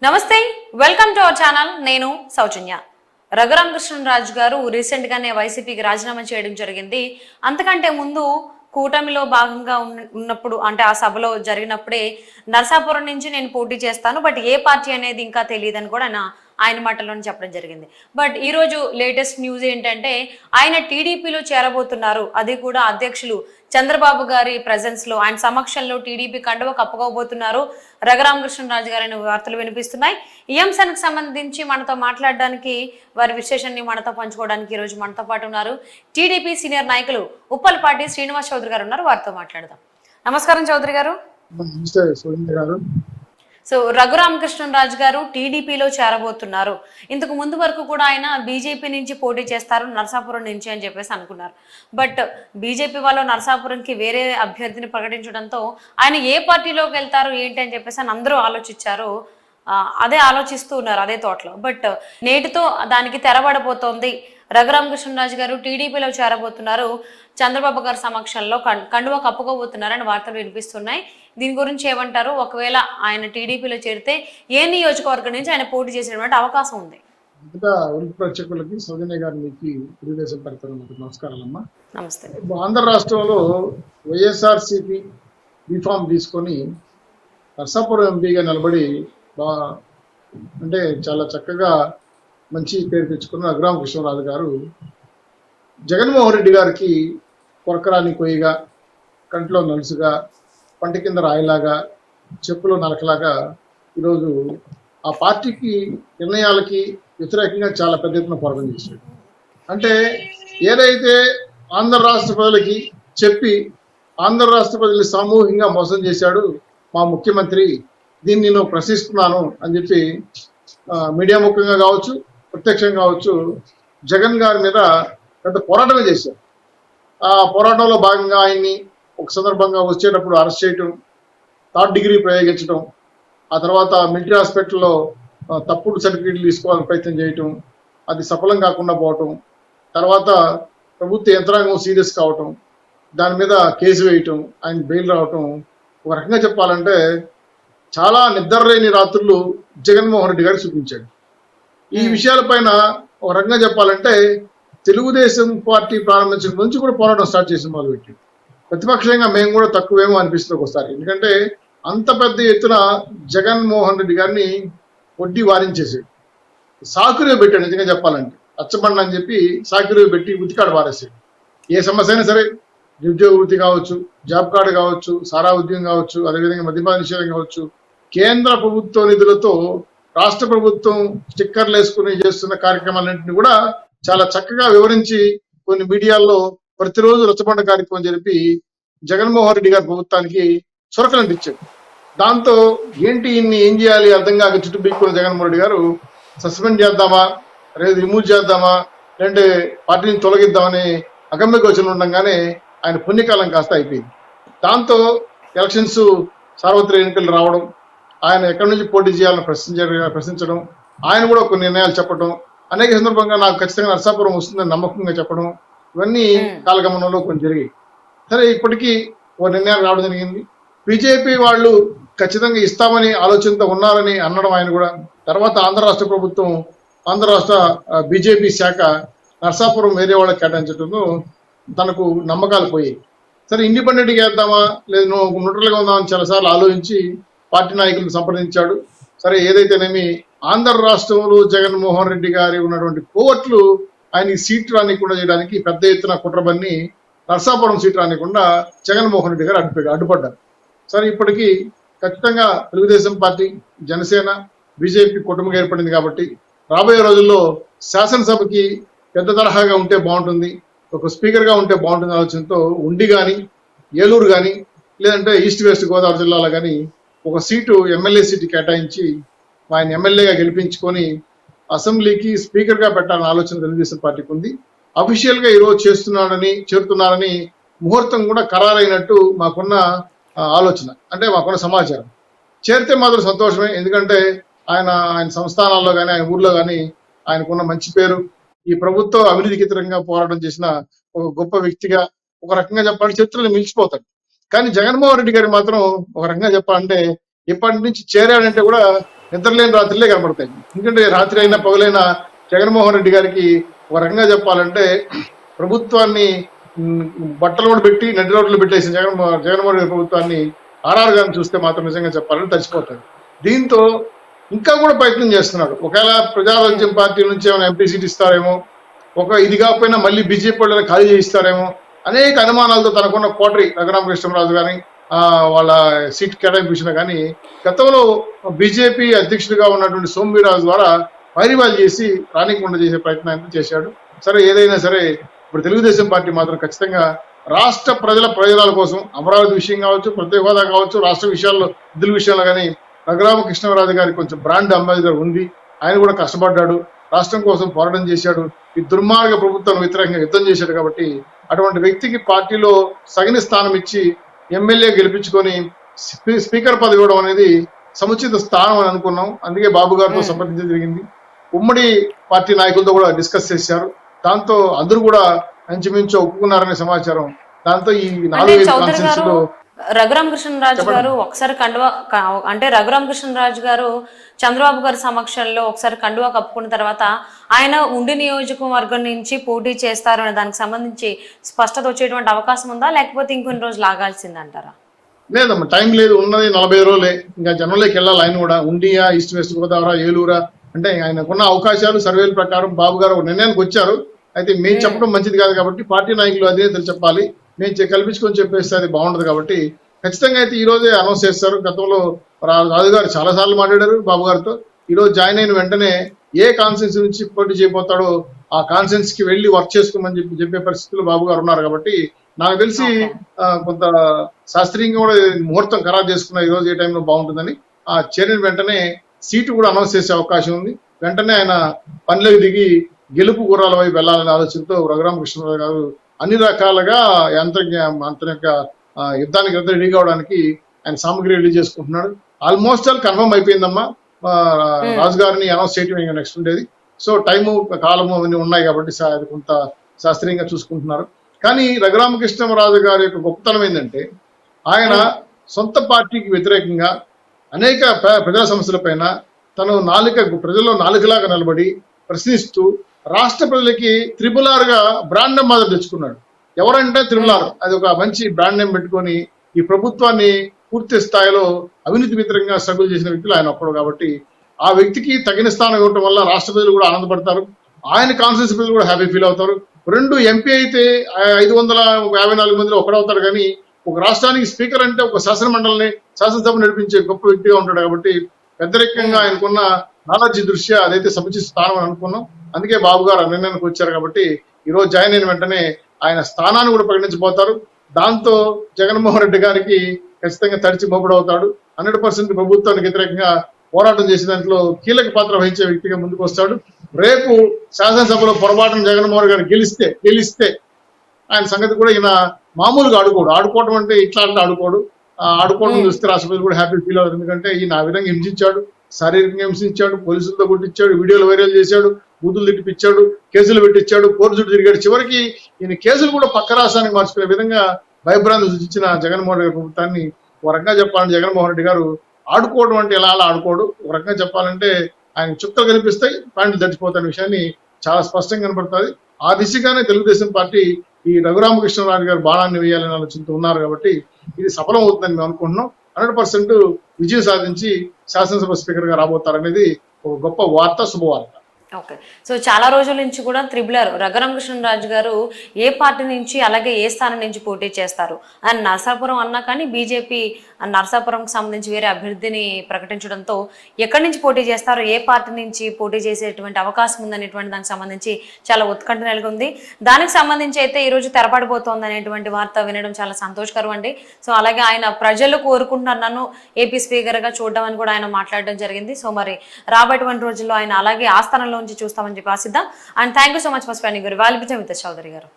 నమస్తే, welcome to our channel. నేను సౌజన్య. రఘురామకృష్ణరాజు గారు రీసెంట్ గానే వైసీపీకి రాజీనామా చేయడం జరిగింది. అంతకంటే ముందు కూటమిలో భాగంగా ఉన్నప్పుడు అంటే ఆ సభలో జరిగినప్పుడే నరసాపురం నుంచి నేను పోటీ చేస్తాను, బట్ ఏ పార్టీ అనేది ఇంకా తెలియదని కూడా ఆయన మాటల్లోనే చెప్పడం జరిగింది. బట్ ఈరోజు లేటెస్ట్ న్యూస్ ఏంటంటే ఆయన టీడీపీలో చేరబోతున్నారు. అది కూడా అధ్యక్షులు చంద్రబాబు గారి ప్రెజెన్స్ లో, ఆయన సమక్షంలో టీడీపీ కండువ కప్పుకోబోతున్నారు రఘురామకృష్ణరాజు గారి వార్తలు వినిపిస్తున్నాయి. ఈ అంశానికి సంబంధించి మనతో మాట్లాడడానికి, వారి విశ్లేషణని మనతో పంచుకోవడానికి ఈరోజు మనతో పాటు ఉన్నారు టీడీపీ సీనియర్ నాయకులు ఉప్పలపాటి శ్రీనివాస్ చౌదరి గారు ఉన్నారు. వారితో మాట్లాడదాం. నమస్కారం చౌదరి గారు. సో రఘురామకృష్ణరాజు గారు టీడీపీలో చేరబోతున్నారు. ఇంతకు ముందు వరకు కూడా ఆయన బీజేపీ నుంచి పోటీ చేస్తారు నరసాపురం నుంచి అని చెప్పేసి అనుకున్నారు. బట్ బీజేపీ వాళ్ళు నరసాపురంకి వేరే అభ్యర్థిని ప్రకటించడంతో ఆయన ఏ పార్టీలోకి వెళ్తారు ఏంటి అని చెప్పేసి అని అందరూ ఆలోచించారు. అదే ఆలోచిస్తూ ఉన్నారు అదే తోటలో. బట్ నేటితో దానికి తెరబడబోతోంది. రఘురామకృష్ణరాజు గారు టీడీపీలో చేరబోతున్నారు, చంద్రబాబు గారి సమక్షంలో కండువ కప్పుకోబోతున్నారని వార్తలు వినిపిస్తున్నాయి. దీని గురించి ఏమంటారు? ఒకవేళ ఆయన టీడీపీలో చేరితే ఏ నియోజకవర్గం నుంచి ఆయన పోటీ చేసేటువంటి అవకాశం ఉంది? ప్రేక్షకులకి సౌజన్య గారికి తెలుగుదేశం నమస్కారాలమ్మా. నమస్తే. ఆంధ్ర రాష్ట్రంలో వైఎస్ఆర్సీపీ బీఫామ్ తీసుకొని నర్సాపురం ఎంపీగా నిలబడి అంటే చాలా చక్కగా మంచి పేరు తెచ్చుకున్న రఘురామకృష్ణరాజు గారు జగన్మోహన్ రెడ్డి గారికి కొరకరాని కొయ్యగా, కంట్లో నలుసుగా, పంట కింద రాయిలాగా, చెప్పులో నరకలాగా ఈరోజు ఆ పార్టీకి నిర్ణయాలకి వ్యతిరేకంగా చాలా పెద్ద ఎత్తున పోరాటం చేశాడు. అంటే ఏదైతే ఆంధ్ర రాష్ట్ర ప్రజలకి చెప్పి ఆంధ్ర రాష్ట్ర ప్రజల్ని సామూహికంగా మోసం చేశాడు మా ముఖ్యమంత్రి, దీన్ని నేను ప్రశ్నిస్తున్నాను అని చెప్పి మీడియా ముఖ్యంగా కావచ్చు, ప్రత్యక్షంగా కావచ్చు, జగన్ గారి మీద పెద్ద పోరాటమే చేశారు. ఆ పోరాటంలో భాగంగా ఆయన్ని ఒక సందర్భంగా వచ్చేటప్పుడు అరెస్ట్ చేయటం, థర్డ్ డిగ్రీ ప్రయోగించడం, ఆ తర్వాత మిలిటరీ హాస్పిటల్లో తప్పుడు సర్టిఫికేట్లు తీసుకోవాలని ప్రయత్నం చేయటం, అది సఫలం కాకుండా పోవటం, తర్వాత ప్రభుత్వ యంత్రాంగం సీరియస్ కావటం, దాని మీద కేసు వేయటం, ఆయన బెయిల్ రావటం. ఒక రకంగా చెప్పాలంటే చాలా నిద్రలేని రాత్రులు జగన్మోహన్ రెడ్డి గారు చూపించాడు. ఈ విషయాలపైన ఒక రకంగా చెప్పాలంటే తెలుగుదేశం పార్టీ ప్రారంభించిన నుంచి కూడా పోరాటం స్టార్ట్ చేసి మొదలుపెట్టి ప్రతిపక్షంగా మేము కూడా తక్కువేమో అనిపిస్తుంది ఒకసారి. ఎందుకంటే అంత పెద్ద ఎత్తున జగన్మోహన్ రెడ్డి గారిని వడ్డీ వారించేసాడు, సాకురే పెట్టాడు. నిజంగా చెప్పాలంటే అచ్చబండ అని చెప్పి సాకురే పెట్టి ఉతికాడు వారేసాడు. ఏ సమస్య అయినా సరే, నిరుద్యోగ వృత్తి కావచ్చు, జాబ్ కార్డు కావచ్చు, సారా ఉద్యోగం కావచ్చు, అదేవిధంగా మద్యపాన నిషేధం కావచ్చు, కేంద్ర ప్రభుత్వ నిధులతో రాష్ట్ర ప్రభుత్వం స్టిక్కర్లు వేసుకుని చేస్తున్న కార్యక్రమాలన్నింటినీ కూడా చాలా చక్కగా వివరించి కొన్ని మీడియాల్లో ప్రతిరోజు రచ్చబండ కార్యక్రమం జరిపి జగన్మోహన్ రెడ్డి గారి ప్రభుత్వానికి చురకలంటిచ్చాడు. దాంతో ఏంటి ఇన్ని ఏం చేయాలి అర్థం కాక చుట్టూ బిక్కున్న జగన్మోహన్ రెడ్డి గారు సస్పెండ్ చేద్దామా, లేదా రిమూవ్ చేద్దామా, లేదంటే పార్టీని తొలగిద్దామని అగమ్య గోచరణ ఉండగానే ఆయన పుణ్యకాలం కాస్త అయిపోయింది. దాంతో ఎలక్షన్స్, సార్వత్రిక ఎన్నికలు రావడం, ఆయన ఎక్కడి నుంచి పోటీ చేయాలని ప్రశ్నించడం, ఆయన కూడా కొన్ని నిర్ణయాలు చెప్పడం, అనేక సందర్భంగా నాకు ఖచ్చితంగా నరసాపురం వస్తుందని నమ్మకంగా చెప్పడం, ఇవన్నీ కాలగమనంలో కొన్ని జరిగాయి. సరే, ఇప్పటికీ ఓ నిర్ణయాలు రావడం జరిగింది. బీజేపీ వాళ్ళు ఖచ్చితంగా ఇస్తామని ఆలోచనతో ఉన్నారని అనడం ఆయన కూడా. తర్వాత ఆంధ్ర రాష్ట్ర ప్రభుత్వం, ఆంధ్ర రాష్ట్ర బీజేపీ శాఖ నరసాపురం వేరే వాళ్ళకి కేటాయించడంతో తనకు నమ్మకాలు పోయాయి. సరే, ఇండిపెండెంట్గా వేద్దామా లేదా న్యూట్రల్గా ఉందామని చాలాసార్లు ఆలోచించి పార్టీ నాయకులను సంప్రదించాడు. సరే, ఏదైతేనేమి ఆంధ్ర రాష్ట్రంలో జగన్మోహన్ రెడ్డి గారి ఉన్నటువంటి కోవట్లు ఆయనకి సీట్ రానికుండా చేయడానికి పెద్ద ఎత్తున కుట్రబన్ని నరసాపురం సీట్ రానికుండా జగన్మోహన్ రెడ్డి గారు అడ్డుపడ్డారు. సరే, ఇప్పటికీ ఖచ్చితంగా తెలుగుదేశం పార్టీ, జనసేన, బీజేపీ కుటుంబం ఏర్పడింది కాబట్టి రాబోయే రోజుల్లో శాసనసభకి పెద్ద తరహాగా ఉంటే బాగుంటుంది, ఒక స్పీకర్గా ఉంటే బాగుంటుంది ఆలోచనతో ఉండి కానీ, ఏలూరు కానీ, లేదంటే ఈస్ట్ వెస్ట్ గోదావరి జిల్లాలో కానీ ఒక సీటు, ఎమ్మెల్యే సీటు కేటాయించి ఆయన ఎమ్మెల్యేగా గెలిపించుకొని అసెంబ్లీకి స్పీకర్గా పెట్టాలన్న ఆలోచన తెలుగుదేశం పార్టీకి ఉంది. అఫీషియల్గా ఈరోజు చేరుతున్నారని ముహూర్తం కూడా ఖరారైనట్టు మాకున్న ఆలోచన, అంటే మాకున్న సమాచారం. చేరితే మాత్రం సంతోషమే. ఎందుకంటే ఆయన సంస్థానాల్లో కానీ, ఆయన ఊర్లో కానీ ఆయనకున్న మంచి పేరు, ఈ ప్రభుత్వం అవినీతికి వ్యతిరేకంగా పోరాటం చేసిన ఒక గొప్ప వ్యక్తిగా ఒక రకంగా చెప్పాలంటే చరిత్రలో మిలిచిపోతాడు. కానీ జగన్మోహన్ రెడ్డి గారి మాత్రం ఒక రకంగా చెప్పాలంటే ఇప్పటి నుంచి చేరాడంటే కూడా నిద్రలేని రాత్రులే కనబడతాయి. ఎందుకంటే రాత్రి అయినా పగలైనా జగన్మోహన్ రెడ్డి గారికి ఒక రకంగా చెప్పాలంటే ప్రభుత్వాన్ని బట్టలు కూడా పెట్టి నడి రోడ్లు పెట్టేసిన జగన్మోహన్ రెడ్డి ప్రభుత్వాన్ని ఆర్ఆర్ గారిని చూస్తే మాత్రం నిజంగా చెప్పాలంటే తడిచిపోతాడు. దీంతో ఇంకా కూడా ప్రయత్నం చేస్తున్నాడు. ఒకవేళ ప్రజారాజ్యం పార్టీ నుంచి ఏమైనా ఎంపీ సీట్ ఇస్తారేమో, ఒక ఇది కాకపోయినా మళ్ళీ బీజేపీ వాళ్ళని ఖాళీ చేయిస్తారేమో అనేక అనుమానాలతో తనకున్న కోటరి రఘురామకృష్ణరాజు కానీ వాళ్ళ సీట్ కేటాయించిన కానీ గతంలో బీజేపీ అధ్యక్షుడిగా ఉన్నటువంటి సోమవీరాజు ద్వారా వైరివాల్ చేసి రానికుండా చేసే ప్రయత్నం చేశాడు. సరే ఏదైనా సరే ఇప్పుడు తెలుగుదేశం పార్టీ మాత్రం ఖచ్చితంగా రాష్ట్ర ప్రజల ప్రయోజనాల కోసం అమరావతి విషయం కావచ్చు, ప్రత్యేక హోదా కావచ్చు, రాష్ట్ర విషయాల్లో నిధుల విషయాల్లో కానీ రఘురామకృష్ణరాజు గారికి కొంచెం బ్రాండ్ అంబాసిడర్ ఉంది. ఆయన కూడా కష్టపడ్డాడు, రాష్ట్రం కోసం పోరాటం చేశాడు, ఈ దుర్మార్గ ప్రభుత్వానికి వ్యతిరేకంగా యుద్ధం చేశాడు. కాబట్టి అటువంటి వ్యక్తికి పార్టీలో సగిన స్థానం ఇచ్చి ఎమ్మెల్యే గెలిపించుకొని స్పీకర్ పదవి ఇవ్వడం అనేది సముచిత స్థానం అని అనుకున్నాం. అందుకే బాబు గారితో సంప్రదించడం జరిగింది. ఉమ్మడి పార్టీ నాయకులతో కూడా డిస్కస్ చేశారు. దాంతో అందరూ కూడా ఇంచుమించు ఒప్పుకున్నారనే సమాచారం. దాంతో ఈ 4 కాన్స్టిట్యూన్సీస్ లో రఘురామకృష్ణరాజు గారు ఒకసారి కండువా అంటే రఘురామకృష్ణరాజు గారు చంద్రబాబు గారి సమక్షంలో ఒకసారి కండువా కప్పుకున్న తర్వాత ఆయన ఉండి నియోజకవర్గం నుంచి పోటీ చేస్తారు అనే దానికి సంబంధించి స్పష్టత వచ్చేటువంటి అవకాశం ఉందా, లేకపోతే ఇంకొన్ని రోజులు ఆగాల్సిందంటారా? లేదమ్మా, టైం లేదు. ఉన్నది 40 రోజులే. ఇంకా జనంలోకి వెళ్ళాలి. ఆయన కూడా ఉండియా, ఈస్ట్ వెస్ట్ గోదావరి, ఏలూరా అంటే ఆయనకున్న అవకాశాలు సర్వేల ప్రకారం బాబు గారు ఒక నిర్ణయానికి వచ్చారు. అయితే మేము చెప్పడం మంచిది కాదు కాబట్టి పార్టీ నాయకులు అధినేతలు చెప్పాలి. మేము కల్పించుకొని చెప్పేస్తే అది బాగుండదు. కాబట్టి ఖచ్చితంగా అయితే ఈ రోజే అనౌన్స్ చేస్తారు. గతంలో రాజు గారు చాలా సార్లు మాట్లాడారు బాబు గారితో. ఈ రోజు జాయిన్ అయిన వెంటనే ఏ కాన్ఫరెన్స్ నుంచి పోటీ చేయబోతాడో ఆ కాన్ఫరెన్స్ కి వెళ్ళి వర్క్ చేసుకోమని చెప్పే పరిస్థితుల్లో బాబు గారు ఉన్నారు. కాబట్టి నాకు తెలిసి కొంత శాస్త్రీయంగా కూడా ముహూర్తం ఖరారు చేసుకున్న ఈ రోజు ఏ టైంలో బాగుంటుందని ఆ చేరిన వెంటనే సీటు కూడా అనౌన్స్ చేసే అవకాశం ఉంది. వెంటనే ఆయన పనిలోకి దిగి గెలుపు గుర్రాల వైపు వెళ్లాలనే ఆలోచనతో రఘురామకృష్ణరాజు గారు అన్ని రకాలుగా అంతని యొక్క యుద్ధానికి రెడీ కావడానికి ఆయన సామగ్రి రెడీ చేసుకుంటున్నాడు. ఆల్మోస్ట్ ఆల్ కన్ఫర్మ్ అయిపోయిందమ్మా. రాజు గారిని అనౌన్స్ చేయటం నెక్స్ట్ ఉండేది. సో టైము కాలము అవన్నీ ఉన్నాయి కాబట్టి అది కొంత శాస్త్రీయంగా చూసుకుంటున్నారు. కానీ రఘురామకృష్ణరాజు గారి యొక్క గొప్పతనం ఏంటంటే ఆయన సొంత పార్టీకి వ్యతిరేకంగా అనేక ప్రజా సమస్యలపైన తను ప్రజల్లో నాలుకలాగా నిలబడి ప్రశ్నిస్తూ రాష్ట్ర ప్రజలకి RRR గా బ్రాండ్ అంబాసిడర్ తెచ్చుకున్నాడు. ఎవరంటే RRR, అది ఒక మంచి బ్రాండ్ నేమ్ పెట్టుకొని ఈ ప్రభుత్వాన్ని పూర్తి స్థాయిలో అవినీతి వ్యతిరేకంగా స్ట్రగుల్ చేసిన వ్యక్తులు ఆయన ఒక్కడు. కాబట్టి ఆ వ్యక్తికి తగిన స్థానం ఇవ్వడం వల్ల రాష్ట్ర ప్రజలు కూడా ఆనందపడతారు, ఆయన కాన్స్టిట్యూన్సీ ప్రజలు కూడా హ్యాపీ ఫీల్ అవుతారు. 2 ఎంపీ అయితే 554 మందిలో ఒకడవుతాడు. కానీ ఒక రాష్ట్రానికి స్పీకర్ అంటే ఒక శాసనసభ నడిపించే గొప్ప వ్యక్తిగా ఉంటాడు. కాబట్టి పెద్దరికంగా ఆయనకున్న నాలెడ్జి దృష్ట్యా అదైతే సముచిత స్థానం అని అనుకున్నాం. అందుకే బాబు గారు నిర్ణయానికి వచ్చారు. కాబట్టి ఈ రోజు జాయిన్ అయిన వెంటనే ఆయన స్థానాన్ని కూడా ప్రకటించబోతారు. దాంతో జగన్మోహన్ రెడ్డి గారికి ఖచ్చితంగా తడిచి మొగుడవుతాడు. 100% ప్రభుత్వానికి వ్యతిరేకంగా పోరాటం చేసే దాంట్లో కీలక పాత్ర వహించే వ్యక్తిగా ముందుకు వస్తాడు. రేపు శాసనసభలో పొరపాటున జగన్మోహన్ గారు గెలిస్తే ఆయన సంగతి కూడా ఈయన మామూలుగా ఆడుకోవడం అంటే ఇట్లా ఆడుకోవడం చూస్తే రాష్ట్రపతి కూడా హ్యాపీ ఫీల్ అవుతుంది. ఎందుకంటే ఈయన ఆ విధంగా హింసించాడు, శారీరకంగా హింసించాడు, పోలీసులతో కొట్టించాడు, వీడియోలు వైరల్ చేశాడు, బూతులు తిట్టిపించాడు, కేసులు పెట్టించాడు, కోర్టు చుట్టూ తిరిగాడు. చివరికి ఈయన కేసులు కూడా పక్క రాష్ట్రానికి మార్చుకునే విధంగా భయభ్రాంతి సృష్టించిన జగన్మోహన్ రెడ్డి ప్రభుత్వాన్ని ఒక రకంగా చెప్పాలంటే జగన్మోహన్ రెడ్డి గారు ఆడుకోవడం అంటే ఎలా ఆడుకోడు. ఒక రకంగా చెప్పాలంటే ఆయన చుక్కలు కనిపిస్తాయి, పాయింట్లు తడిచిపోతాయనే విషయాన్ని చాలా స్పష్టంగా కనపడుతుంది. ఆ దిశగానే తెలుగుదేశం పార్టీ ఈ రఘురామకృష్ణరాజు గారు బాణాన్ని వేయాలని ఆలోచనతో ఉన్నారు. కాబట్టి ఇది సఫలం అవుతుందని మేము అనుకుంటున్నాం. 100% విజయం సాధించి శాసనసభ స్పీకర్ గా రాబోతారనేది ఒక గొప్ప వార్త, శుభవార్త. ఓకే, సో చాలా రోజుల నుంచి కూడా RRR రఘురామకృష్ణరాజు గారు ఏ పార్టీ నుంచి అలాగే ఏ స్థానం నుంచి పోటీ చేస్తారు అండ్ నరసాపురం అన్నా కానీ బీజేపీ నరసాపురంకి సంబంధించి వేరే అభ్యర్థిని ప్రకటించడంతో ఎక్కడి నుంచి పోటీ చేస్తారో, ఏ పార్టీ నుంచి పోటీ చేసేటువంటి అవకాశం ఉందనేటువంటి దానికి సంబంధించి చాలా ఉత్కంఠ నెలకొంది. దానికి సంబంధించి అయితే ఈరోజు తెరపడిపోతుంది అనేటువంటి వార్త వినడం చాలా సంతోషకరం అండి. సో అలాగే ఆయన ప్రజలు కోరుకుంటున్నారు నన్ను ఏపీ స్పీకర్గా చూడడం అని కూడా ఆయన మాట్లాడడం జరిగింది. సో మరి రాబోయేటువంటి రోజుల్లో ఆయన అలాగే ఆ స్థానంలో నుంచి చూస్తామని చెప్పి ఆశిద్దాం. And thank you so much for spending your valuable time with Chaudhary గారు.